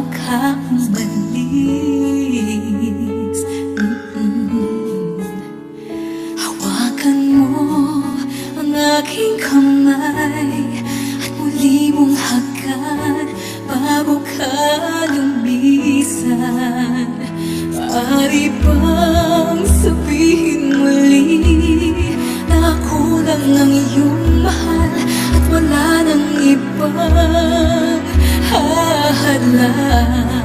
bago ka umalis. Hawakan mo ang aking kamay at muli mong hagkan bago ka lumisan. Maaari bang sabihin muli na ako lang ang iyong mahal at wala nang ibang hahadlang?